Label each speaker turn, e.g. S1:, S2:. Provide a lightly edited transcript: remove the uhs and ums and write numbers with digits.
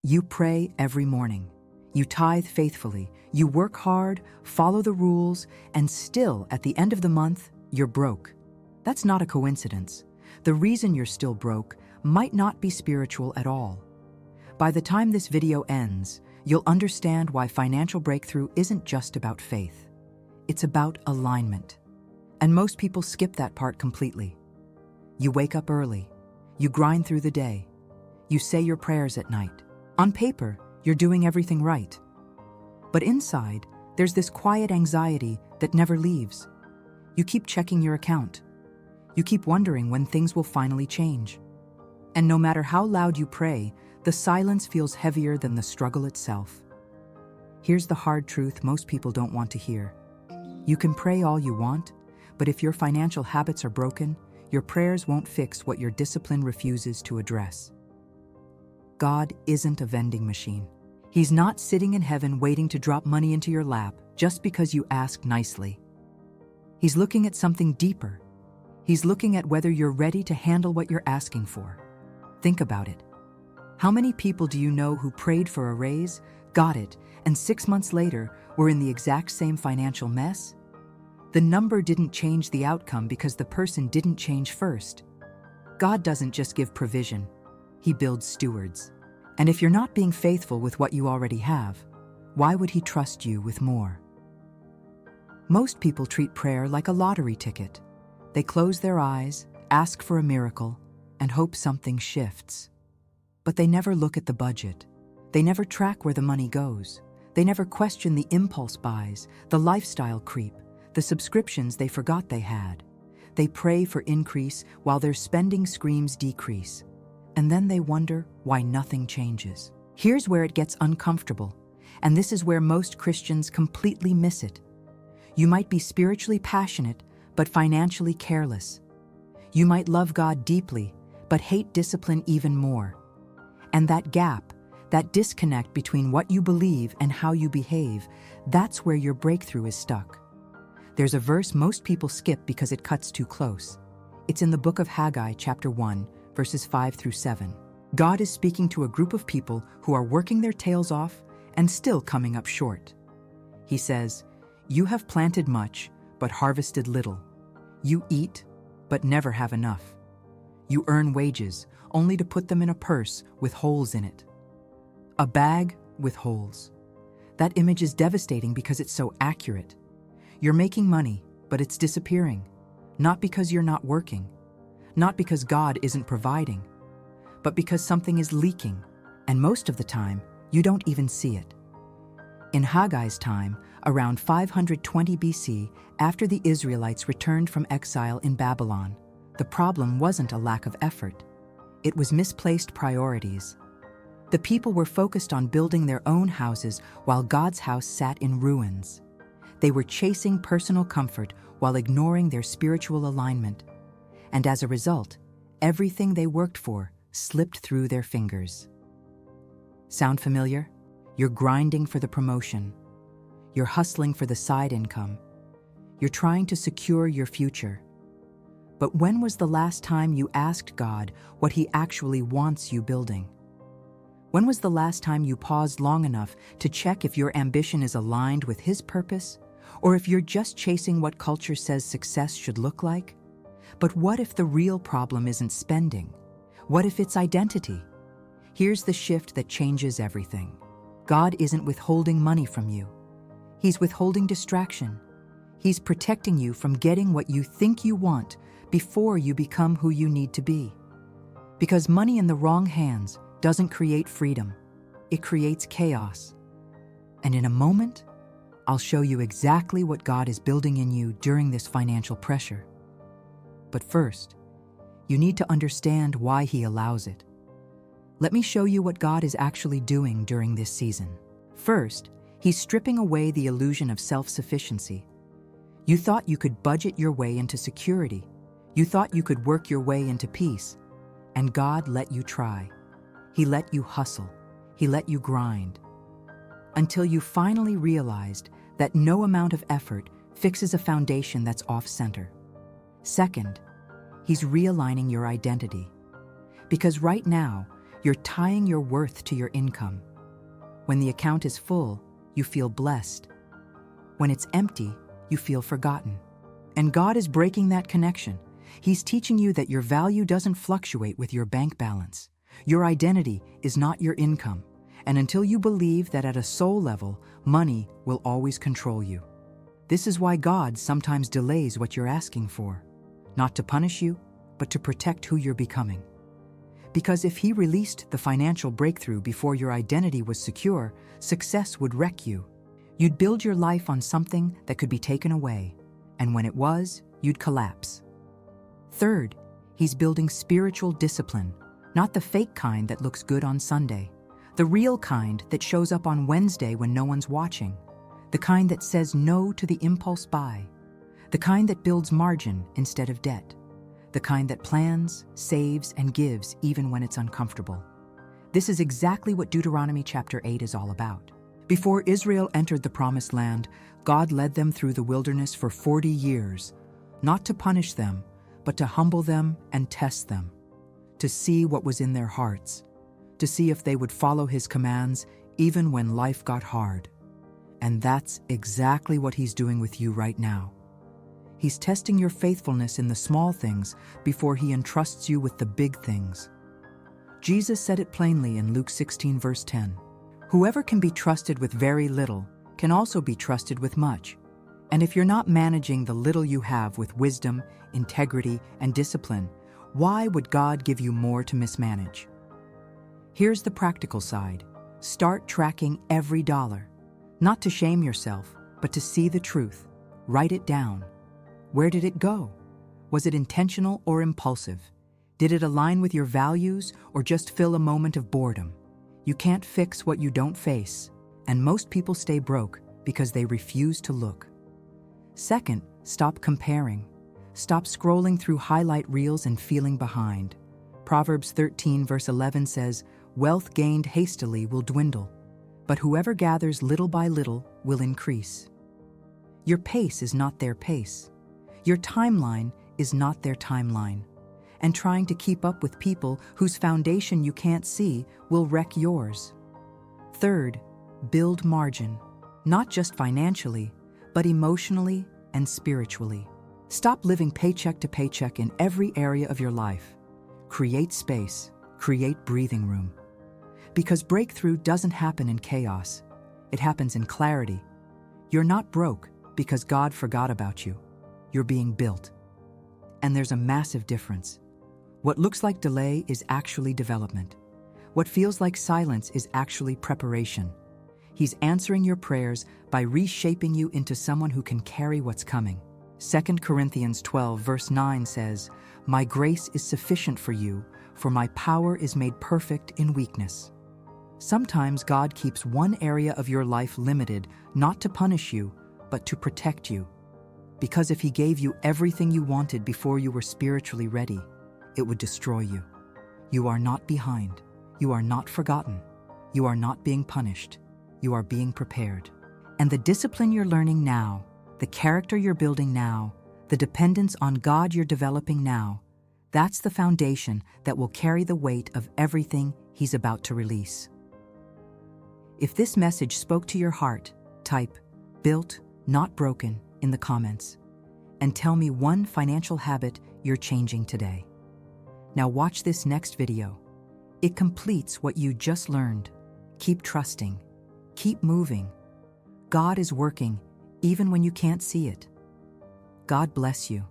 S1: You pray every morning. You tithe faithfully. You work hard, follow the rules, and still, at the end of the month, you're broke. That's not a coincidence. The reason you're still broke might not be spiritual at all. By the time this video ends, you'll understand why financial breakthrough isn't just about faith. It's about alignment. And most people skip that part completely. You wake up early. You grind through the day. You say your prayers at night. On paper, you're doing everything right. But inside, there's this quiet anxiety that never leaves. You keep checking your account. You keep wondering when things will finally change. And no matter how loud you pray, the silence feels heavier than the struggle itself. Here's the hard truth most people don't want to hear. You can pray all you want, but if your financial habits are broken, your prayers won't fix what your discipline refuses to address. God isn't a vending machine. He's not sitting in heaven waiting to drop money into your lap just because you ask nicely. He's looking at something deeper. He's looking at whether you're ready to handle what you're asking for. Think about it. How many people do you know who prayed for a raise, got it, and 6 months later were in the exact same financial mess? The number didn't change the outcome because the person didn't change first. God doesn't just give provision. He builds stewards. And if you're not being faithful with what you already have, why would He trust you with more? Most people treat prayer like a lottery ticket. They close their eyes, ask for a miracle, and hope something shifts. But they never look at the budget. They never track where the money goes. They never question the impulse buys, the lifestyle creep, the subscriptions they forgot they had. They pray for increase while their spending screams decrease. And then they wonder why nothing changes. Here's where it gets uncomfortable, and this is where most Christians completely miss it. You might be spiritually passionate, but financially careless. You might love God deeply, but hate discipline even more. And that gap, that disconnect between what you believe and how you behave, that's where your breakthrough is stuck. There's a verse most people skip because it cuts too close. It's in the book of Haggai, chapter 1, verses 5 through 7. God is speaking to a group of people who are working their tails off and still coming up short. He says, "You have planted much, but harvested little. You eat, but never have enough. You earn wages, only to put them in a purse with holes in it." A bag with holes. That image is devastating because it's so accurate. You're making money, but it's disappearing. Not because you're not working. Not because God isn't providing, but because something is leaking, and most of the time, you don't even see it. In Haggai's time, around 520 BC, after the Israelites returned from exile in Babylon, the problem wasn't a lack of effort. It was misplaced priorities. The people were focused on building their own houses while God's house sat in ruins. They were chasing personal comfort while ignoring their spiritual alignment. And as a result, everything they worked for slipped through their fingers. Sound familiar? You're grinding for the promotion. You're hustling for the side income. You're trying to secure your future. But when was the last time you asked God what He actually wants you building? When was the last time you paused long enough to check if your ambition is aligned with His purpose, or if you're just chasing what culture says success should look like? But what if the real problem isn't spending? What if it's identity? Here's the shift that changes everything. God isn't withholding money from you. He's withholding distraction. He's protecting you from getting what you think you want before you become who you need to be. Because money in the wrong hands doesn't create freedom. It creates chaos. And in a moment, I'll show you exactly what God is building in you during this financial pressure. But first, you need to understand why He allows it. Let me show you what God is actually doing during this season. First, He's stripping away the illusion of self-sufficiency. You thought you could budget your way into security. You thought you could work your way into peace. And God let you try. He let you hustle. He let you grind. Until you finally realized that no amount of effort fixes a foundation that's off-center. Second, He's realigning your identity. Because right now, You're tying your worth to your income. When the account is full, you feel blessed. When it's empty, you feel forgotten. And God is breaking that connection. He's teaching you that your value doesn't fluctuate with your bank balance. Your identity is not your income. And until you believe that at a soul level, money will always control you. This is why God sometimes delays what you're asking for. Not to punish you, but to protect who you're becoming. Because if He released the financial breakthrough before your identity was secure, success would wreck you. You'd build your life on something that could be taken away, and when it was, you'd collapse. Third, He's building spiritual discipline, not the fake kind that looks good on Sunday, the real kind that shows up on Wednesday when no one's watching, the kind that says no to the impulse buy, the kind that builds margin instead of debt, the kind that plans, saves, and gives even when it's uncomfortable. This is exactly what Deuteronomy chapter 8 is all about. Before Israel entered the Promised Land, God led them through the wilderness for 40 years, not to punish them, but to humble them and test them, to see what was in their hearts, to see if they would follow His commands even when life got hard. And that's exactly what He's doing with you right now. He's testing your faithfulness in the small things before He entrusts you with the big things. Jesus said it plainly in Luke 16, verse 10. Whoever can be trusted with very little can also be trusted with much. And if you're not managing the little you have with wisdom, integrity, and discipline, why would God give you more to mismanage? Here's the practical side. Start tracking every dollar. Not to shame yourself, but to see the truth. Write it down. Where did it go? Was it intentional or impulsive? Did it align with your values or just fill a moment of boredom? You can't fix what you don't face, and most people stay broke because they refuse to look. Second, stop comparing. Stop scrolling through highlight reels and feeling behind. Proverbs 13 verse 11 says, "Wealth gained hastily will dwindle, but whoever gathers little by little will increase." Your pace is not their pace. Your timeline is not their timeline. And trying to keep up with people whose foundation you can't see will wreck yours. Third, build margin, not just financially, but emotionally and spiritually. Stop living paycheck to paycheck in every area of your life. Create space, create breathing room. Because breakthrough doesn't happen in chaos. It happens in clarity. You're not broke because God forgot about you. You're being built. And there's a massive difference. What looks like delay is actually development. What feels like silence is actually preparation. He's answering your prayers by reshaping you into someone who can carry what's coming. 2 Corinthians 12 verse 9 says, "My grace is sufficient for you, for my power is made perfect in weakness." Sometimes God keeps one area of your life limited, not to punish you, but to protect you. Because if He gave you everything you wanted before you were spiritually ready, it would destroy you. You are not behind. You are not forgotten. You are not being punished. You are being prepared. And the discipline you're learning now, the character you're building now, the dependence on God you're developing now, that's the foundation that will carry the weight of everything He's about to release. If this message spoke to your heart, type "built, not broken" in the comments, and tell me one financial habit you're changing today. Now watch this next video. It completes what you just learned. Keep trusting. Keep moving. God is working even when you can't see it. God bless you.